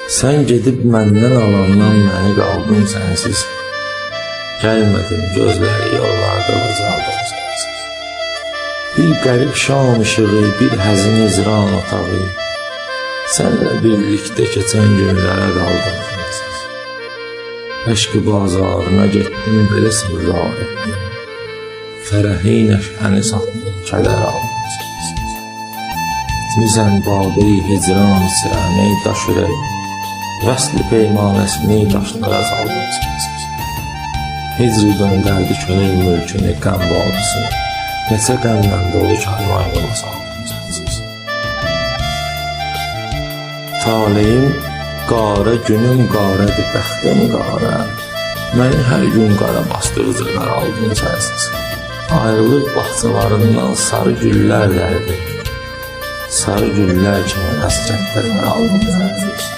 Sen gedib məndən alandan məni qaldım sənsiz. Gəlmədim gözləri yollarda uzaldım sənsiz. Bir qərib şam işığı, bir həzin izran otağı, sənlə birlikdə keçən günlərə qaldım sənsiz. Eşq bazarına getdim, belə sevda etdim. Fərəhi nəşəni satdım, kədər aldım sənsiz. Etmisən babeyi hicran sirəni daş ürək, vəsli peymanəsini daşlara saldım sənsiz. Hicri döndərdi könül mülkünü, qəm vadisini, neçə qəmlə dolu kərvanıma saldım sənsiz. Taleyim qara, günüm qaradır, bəxtim qara, məni hər gün qara bastıqca qaraldım sənsiz. Ayrılıq bağçalarından sarı güllər dərdi, sarı güllər kimi həsrətlər aldım sənsiz.